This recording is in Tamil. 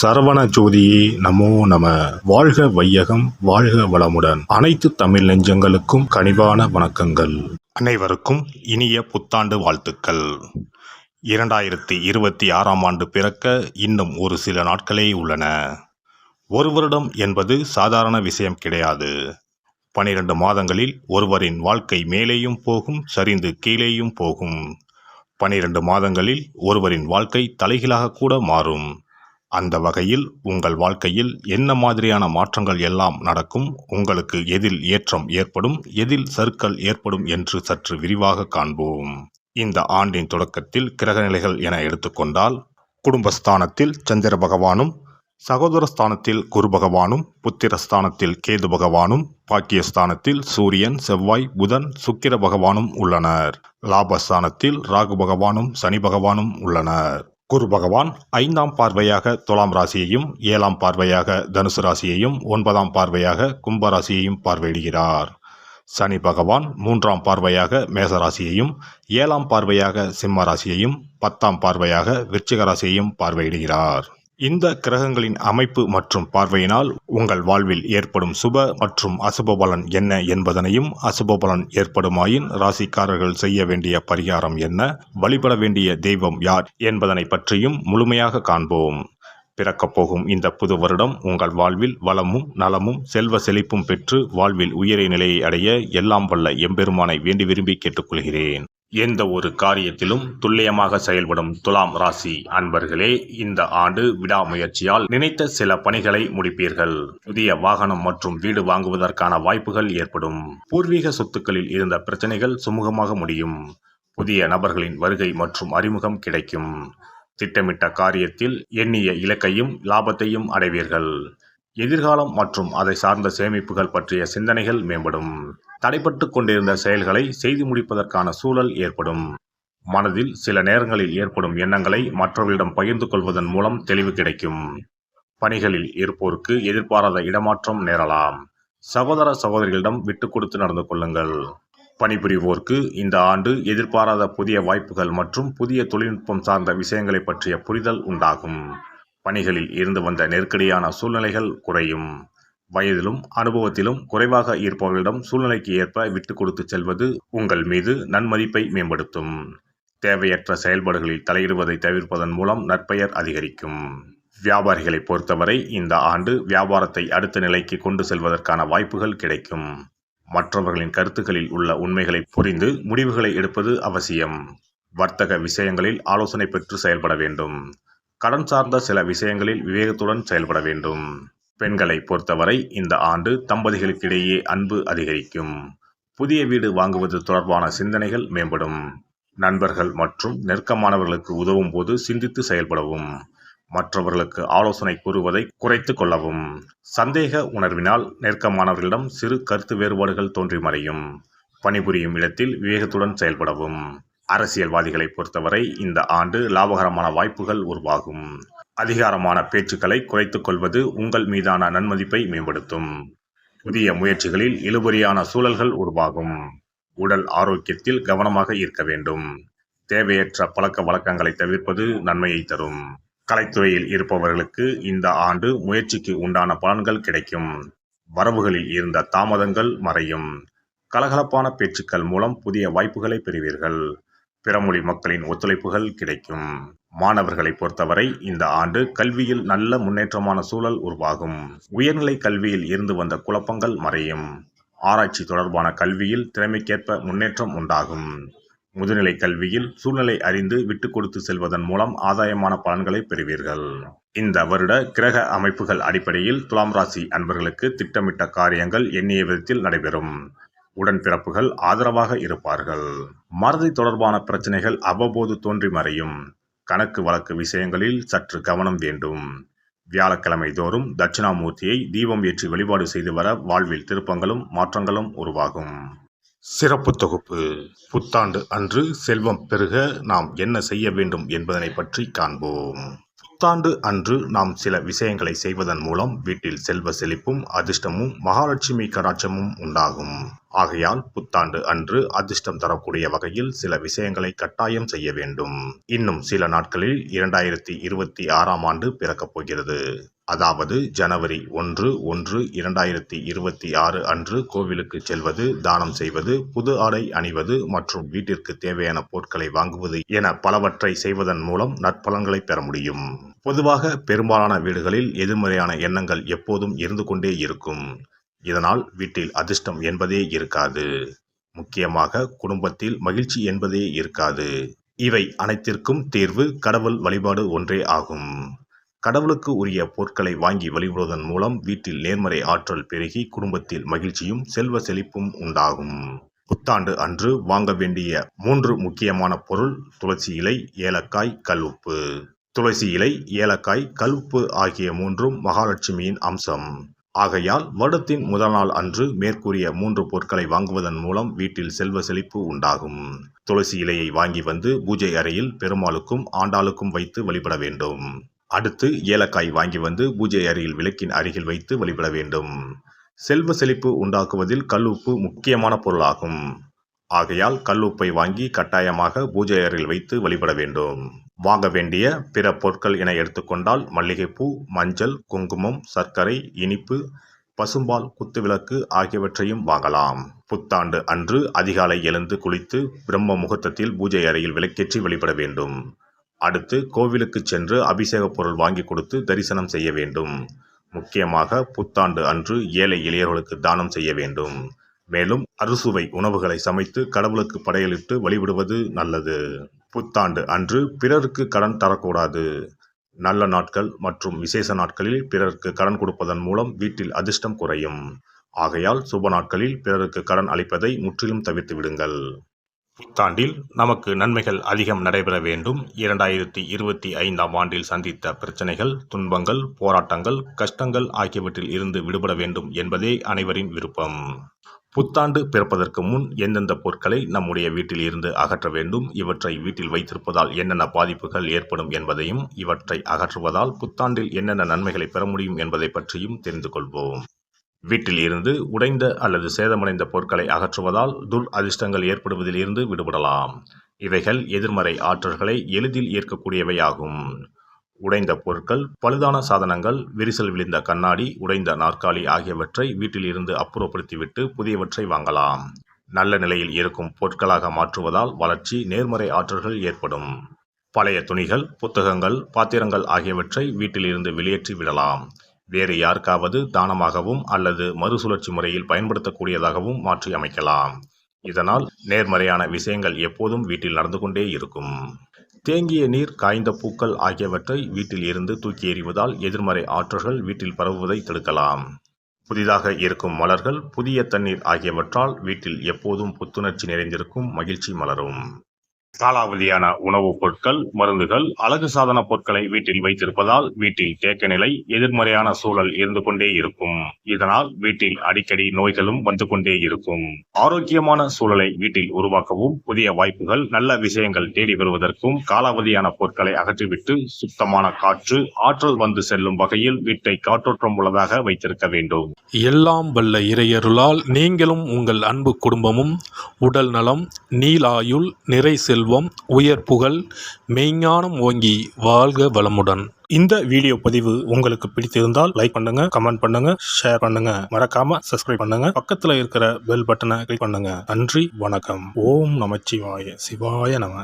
சரவண ஜோதியே நமோ நம. வாழ்க வையகம், வாழ்க வளமுடன். அனைத்து தமிழ் நெஞ்சங்களுக்கும் கனிவான வணக்கங்கள். அனைவருக்கும் இனிய புத்தாண்டு வாழ்த்துக்கள். 2026ஆம் ஆண்டு பிறக்க இன்னும் ஒரு சில நாட்களே உள்ளன. ஒரு வருடம் என்பது சாதாரண விஷயம் கிடையாது. 12 மாதங்களில் ஒருவரின் வாழ்க்கை மேலேயும் போகும், சரிந்து கீழேயும் போகும். 12 மாதங்களில் ஒருவரின் வாழ்க்கை தலைகீழாக கூட மாறும். அந்த வகையில் உங்கள் வாழ்க்கையில் என்ன மாதிரியான மாற்றங்கள் எல்லாம் நடக்கும், உங்களுக்கு எதில் ஏற்றம் ஏற்படும், எதில் சறுக்கல் ஏற்படும் என்று சற்று விரிவாக காண்போம். இந்த ஆண்டின் தொடக்கத்தில் கிரகநிலைகள் என எடுத்துக்கொண்டால், குடும்பஸ்தானத்தில் சந்திர பகவானும், சகோதரஸ்தானத்தில் குரு பகவானும், புத்திரஸ்தானத்தில் கேது பகவானும், பாக்கியஸ்தானத்தில் சூரியன், செவ்வாய், புதன், சுக்கிர பகவானும் உள்ளனர். லாபஸ்தானத்தில் ராகு பகவானும் சனி பகவானும் உள்ளனர். குரு பகவான் 5ஆம் பார்வையாக துலாம் ராசியையும், 7ஆம் பார்வையாக தனுசு ராசியையும், 9ஆம் பார்வையாக கும்ப ராசியையும் பார்வையிடுகிறார். சனி பகவான் 3ஆம் பார்வையாக மேச ராசியையும், 7ஆம் பார்வையாக சிம்ம ராசியையும், 10ஆம் பார்வையாக விருச்சிக ராசியையும் பார்வையிடுகிறார். இந்த கிரகங்களின் அமைப்பு மற்றும் பார்வையினால் உங்கள் வாழ்வில் ஏற்படும் சுப மற்றும் அசுப பலன் என்ன என்பதனையும், அசுப பலன் ஏற்படுமாயின் ராசிக்காரர்கள் செய்ய வேண்டிய பரிகாரம் என்ன, வழிபட வேண்டிய தெய்வம் யார் என்பதனை பற்றியும் முழுமையாக காண்போம். பிறக்கப் போகும் இந்த புது வருடம் உங்கள் வாழ்வில் வளமும் நலமும் செல்வ செழிப்பும் பெற்று வாழ்வில் உயரிய நிலையை அடைய எல்லாம் வல்ல எம்பெருமானை வேண்டி விரும்பி கேட்டுக்கொள்கிறேன். எந்த ஒரு காரியத்திலும் துல்லியமாக செயல்படும் துலாம் ராசி அன்பர்களே, இந்த ஆண்டு விடாமுயற்சியால் நினைத்த சில பணிகளை முடிப்பீர்கள். புதிய வாகனம் மற்றும் வீடு வாங்குவதற்கான வாய்ப்புகள் ஏற்படும். பூர்வீக சொத்துக்களில் இருந்த பிரச்சனைகள் சுமூகமாக முடியும். புதிய நபர்களின் வருகை மற்றும் அறிமுகம் கிடைக்கும். திட்டமிட்ட காரியத்தில் எண்ணிய இலக்கையும் லாபத்தையும் அடைவீர்கள். எதிர்காலம் மற்றும் அதை சார்ந்த சேமிப்புகள் பற்றிய சிந்தனைகள் மேம்படும். தடைப்பட்டு கொண்டிருந்த செயல்களை செய்து முடிப்பதற்கான சூழல் ஏற்படும். மனதில் சில நேரங்களில் ஏற்படும் எண்ணங்களை மற்றவர்களிடம் பகிர்ந்து கொள்வதன் மூலம் தெளிவு கிடைக்கும். பணிகளில் இருப்போருக்கு எதிர்பாராத இடமாற்றம் நேரலாம். சகோதர சகோதரிகளிடம் விட்டு கொடுத்து நடந்து கொள்ளுங்கள். பணிபுரிவோருக்கு இந்த ஆண்டு எதிர்பாராத புதிய வாய்ப்புகள் மற்றும் புதிய தொழில்நுட்பம் சார்ந்த விஷயங்களை பற்றிய புரிதல் உண்டாகும். பணிகளில் இருந்து வந்த நெருக்கடியான சூழ்நிலைகள் குறையும். வயதிலும் அனுபவத்திலும் குறைவாக இருப்பவர்களிடம் சூழ்நிலைக்கு ஏற்ப விட்டு கொடுத்து செல்வது உங்கள் மீது நன்மதிப்பை மேம்படுத்தும். தேவையற்ற செயல்பாடுகளில் தலையிடுவதை தவிர்ப்பதன் மூலம் நற்பெயர் அதிகரிக்கும். வியாபாரிகளை பொறுத்தவரை இந்த ஆண்டு வியாபாரத்தை அடுத்த நிலைக்கு கொண்டு செல்வதற்கான வாய்ப்புகள் கிடைக்கும். மற்றவர்களின் கருத்துக்களில் உள்ள உண்மைகளை புரிந்து முடிவுகளை எடுப்பது அவசியம். வர்த்தக விஷயங்களில் ஆலோசனை பெற்று செயல்பட வேண்டும். கடன் சார்ந்த சில விஷயங்களில் விவேகத்துடன் செயல்பட வேண்டும். பெண்களை பொறுத்தவரை இந்த ஆண்டு தம்பதிகளுக்கிடையே அன்பு அதிகரிக்கும். புதிய வீடு வாங்குவது தொடர்பான சிந்தனைகள் மேம்படும். நண்பர்கள் மற்றும் நெருக்கமானவர்களுக்கு உதவும் போது சிந்தித்து செயல்படவும். மற்றவர்களுக்கு ஆலோசனை கூறுவதை குறைத்து கொள்ளவும். சந்தேக உணர்வினால் நெருக்கமானவர்களிடம் சிறு கருத்து வேறுபாடுகள் தோன்றி மறையும். பணிபுரியும் இடத்தில் விவேகத்துடன் செயல்படவும். அரசியல்வாதிகளை பொறுத்தவரை இந்த ஆண்டு லாபகரமான வாய்ப்புகள் உருவாகும். அதிகாரமான பேச்சுக்களை குறைத்துக் கொள்வது உங்கள் மீதான நன்மதிப்பை மேம்படுத்தும். புதிய முயற்சிகளில் இழுபறியான சூழல்கள் உருவாகும். உடல் ஆரோக்கியத்தில் கவனமாக இருக்க வேண்டும். தேவையற்ற பழக்க வழக்கங்களை தவிர்ப்பது நன்மையை தரும். கலைத்துறையில் இருப்பவர்களுக்கு இந்த ஆண்டு முயற்சிக்கு உண்டான பலன்கள் கிடைக்கும். வரவுகளில் இருந்த தாமதங்கள் மறையும். கலகலப்பான பேச்சுக்கள் மூலம் புதிய வாய்ப்புகளை பெறுவீர்கள். பிறமொழி மக்களின் ஒத்துழைப்புகள் கிடைக்கும். மாணவர்களை பொறுத்தவரை இந்த ஆண்டு கல்வியில் நல்ல முன்னேற்றமான சூழல் உருவாகும். உயர்நிலை கல்வியில் இருந்து வந்த குழப்பங்கள் மறையும். ஆராய்ச்சி தொடர்பான கல்வியில் திறமைக்கேற்ப முன்னேற்றம் உண்டாகும். முதுநிலை கல்வியில் சூழ்நிலை அறிந்து விட்டு கொடுத்து செல்வதன் மூலம் ஆதாயமான பலன்களை பெறுவீர்கள். இந்த வருட கிரக அமைப்புகள் அடிப்படையில் துலாம் ராசி அன்பர்களுக்கு திட்டமிட்ட காரியங்கள் எண்ணிய விதத்தில் நடைபெறும். உடன்பிறப்புகள் ஆதரவாக இருப்பார்கள். மறதி தொடர்பான பிரச்சனைகள் அவ்வப்போது தோன்றி மறையும். கணக்கு வழக்கு விஷயங்களில் சற்று கவனம் வேண்டும். வியாழக்கிழமை தோறும் தட்சிணாமூர்த்தியை தீபம் ஏற்றி வழிபாடு செய்து வர வாழ்வில் திருப்பங்களும் மாற்றங்களும் உருவாகும். சிறப்பு தொகுப்பு. புத்தாண்டு அன்று செல்வம் பெருக நாம் என்ன செய்ய வேண்டும் என்பதனை பற்றி காண்போம். புத்தாண்டு அன்று நாம் சில விஷயங்களை செய்வதன் மூலம் வீட்டில் செல்வ செழிப்பும் அதிர்ஷ்டமும் மகாலட்சுமி கடாட்சமும் உண்டாகும். ஆகையால் புத்தாண்டு அன்று அதிர்ஷ்டம் தரக்கூடிய வகையில் சில விஷயங்களை கட்டாயம் செய்ய வேண்டும். இன்னும் சில நாட்களில் 2026ஆம் ஆண்டு பிறக்கப் போகிறது. அதாவது ஜனவரி 1/1/2026 அன்று கோவிலுக்கு செல்வது, தானம் செய்வது, புது ஆடை அணிவது மற்றும் வீட்டிற்கு தேவையான பொருட்களை வாங்குவது என பலவற்றை செய்வதன் மூலம் நற்பலன்களை பெற முடியும். பொதுவாக பெரும்பாலான வீடுகளில் எதிர்மறையான எண்ணங்கள் எப்போதும் இருந்து கொண்டே இருக்கும். இதனால் வீட்டில் அதிர்ஷ்டம் என்பதே இருக்காது. முக்கியமாக குடும்பத்தில் மகிழ்ச்சி என்பதே இருக்காது. இவை அனைத்திற்கும் தீர்வு கடவுள் வழிபாடு ஒன்றே ஆகும். கடவுளுக்கு உரிய பொருட்களை வாங்கி வழிபடுவதன் மூலம் வீட்டில் நேர்மறை ஆற்றல் பெருகி குடும்பத்தில் மகிழ்ச்சியும் செல்வ செழிப்பும் உண்டாகும். புத்தாண்டு அன்று வாங்க வேண்டிய 3 முக்கியமான பொருள்: துளசி இலை, ஏலக்காய், கல்உப்பு. துளசி இலை, ஏலக்காய், கல்உப்பு ஆகிய 3ம் மகாலட்சுமியின் அம்சம். ஆகையால் வருடத்தின் முதல் நாள் அன்று மேற்கூறிய 3 பொருட்களை வாங்குவதன் மூலம் வீட்டில் செல்வ செழிப்பு உண்டாகும். துளசி இலையை வாங்கி வந்து பூஜை அறையில் பெருமாளுக்கும் ஆண்டாளுக்கும் வைத்து வழிபட வேண்டும். அடுத்து ஏலக்காய் வாங்கி வந்து பூஜை அறையில் விளக்கின் அருகில் வைத்து வழிபட வேண்டும். செல்வ செழிப்பு உண்டாக்குவதில் கல்உப்பு முக்கியமான பொருளாகும். ஆகையால் கல்உப்பை வாங்கி கட்டாயமாக பூஜை அறையில் வைத்து வழிபட வேண்டும். வாங்க வேண்டிய பிற பொருட்கள் என எடுத்துக்கொண்டால் மல்லிகைப்பூ, மஞ்சள், குங்குமம், சர்க்கரை, இனிப்பு, பசும்பால், குத்துவிளக்கு ஆகியவற்றையும் வாங்கலாம். புத்தாண்டு அன்று அதிகாலை எழுந்து குளித்து பிரம்ம முகூர்த்தத்தில் பூஜை அறையில் விளக்கேற்றி வழிபட வேண்டும். அடுத்து கோவிலுக்கு சென்று அபிஷேக பொருள் வாங்கி கொடுத்து தரிசனம் செய்ய வேண்டும். முக்கியமாக புத்தாண்டு அன்று ஏழை எளியவர்களுக்கு தானம் செய்ய வேண்டும். மேலும் அறுசுவை உணவுகளை சமைத்து கடவுளுக்கு படையலிட்டு வழிபடுவது நல்லது. புத்தாண்டு அன்று பிறருக்கு கடன் தரக்கூடாது. நல்ல நாட்கள் மற்றும் விசேஷ நாட்களில் பிறருக்கு கடன் கொடுப்பதன் மூலம் வீட்டில் அதிர்ஷ்டம் குறையும். ஆகையால் சுப நாட்களில் பிறருக்கு கடன் அளிப்பதை முற்றிலும் தவிர்த்து விடுங்கள். புத்தாண்டில் நமக்கு நன்மைகள் அதிகம் நடைபெற வேண்டும். 2025ஆம் ஆண்டில் சந்தித்த பிரச்சனைகள், துன்பங்கள், போராட்டங்கள், கஷ்டங்கள் ஆகியவற்றில் இருந்து விடுபட வேண்டும் என்பதே அனைவரின் விருப்பம். புத்தாண்டு பிறப்பதற்கு முன் எந்தெந்த பொருட்களை நம்முடைய வீட்டில் இருந்து அகற்ற வேண்டும், இவற்றை வீட்டில் வைத்திருப்பதால் என்னென்ன பாதிப்புகள் ஏற்படும் என்பதையும், இவற்றை அகற்றுவதால் புத்தாண்டில் என்னென்ன நன்மைகளை பெற முடியும் என்பதை பற்றியும் தெரிந்து கொள்வோம். வீட்டில் இருந்து உடைந்த அல்லது சேதமடைந்த பொருட்களை அகற்றுவதால் துர் அதிர்ஷ்டங்கள் ஏற்படுவதில் இருந்து விடுபடலாம். இவைகள் எதிர்மறை ஆற்றல்களை எளிதில் ஈர்க்கக்கூடியவையாகும். உடைந்த பொருட்கள், பழுதான சாதனங்கள், விரிசல் விழுந்த கண்ணாடி, உடைந்த நாற்காலி ஆகியவற்றை வீட்டில் இருந்து அப்புறப்படுத்திவிட்டு புதியவற்றை வாங்கலாம். நல்ல நிலையில் இருக்கும் பொருட்களாக மாற்றுவதால் வளர்ச்சி, நேர்மறை ஆற்றல்கள் ஏற்படும். பழைய துணிகள், புத்தகங்கள், பாத்திரங்கள் ஆகியவற்றை வீட்டில் இருந்து வெளியேற்றி விடலாம். வேறு யாருக்காவது தானமாகவும் அல்லது மறுசுழற்சி முறையில் பயன்படுத்தக்கூடியதாகவும் மாற்றி அமைக்கலாம். இதனால் நேர்மறையான விஷயங்கள் எப்போதும் வீட்டில் நடந்து கொண்டே இருக்கும். தேங்கிய நீர், காய்ந்த பூக்கள் ஆகியவற்றை வீட்டில் இருந்து தூக்கி எறிவதால் எதிர்மறை ஆற்றல்கள் வீட்டில் பரவுவதை தடுக்கலாம். புதிதாக இருக்கும் மலர்கள், புதிய தண்ணீர் ஆகியவற்றால் வீட்டில் எப்போதும் புத்துணர்ச்சி நிறைந்திருக்கும், மகிழ்ச்சி மலரும். காலாவதியான உணவுப் பொருட்கள், மருந்துகள், அழகு சாதன பொருட்களை வீட்டில் வைத்திருப்பதால் வீட்டில் தேக்க நிலை, எதிர்மறையான சூழல் இருந்து கொண்டே இருக்கும். இதனால் வீட்டில் அடிக்கடி நோய்களும் வந்து கொண்டே இருக்கும். ஆரோக்கியமான சூழலை வீட்டில் உருவாக்கவும், புதிய வாய்ப்புகள், நல்ல விஷயங்கள் தேடி வருவதற்கும் காலாவதியான பொருட்களை அகற்றிவிட்டு சுத்தமான காற்று, ஆற்றல் வந்து செல்லும் வகையில் வீட்டை காற்றோட்டம் உள்ளதாக வைத்திருக்க வேண்டும். எல்லாம் வல்ல இறையருளால் நீங்களும் உங்கள் அன்பு குடும்பமும் உடல் நலம், நீலாயுள், நிறை செல்வம், உயர் புகழ், மெய்ஞானம் ஓங்கி வாழ்க வளமுடன். இந்த வீடியோ பதிவு உங்களுக்கு பிடித்திருந்தால் லைக் பண்ணுங்க, கமெண்ட் பண்ணுங்க, ஷேர் பண்ணுங்க, மறக்காம சப்ஸ்கிரைப் பண்ணுங்க, பக்கத்துல இருக்கிற பெல் பட்டனை கிளிக் பண்ணுங்க. நன்றி, வணக்கம். ஓம் நமச்சிவாய. சிவாய நம.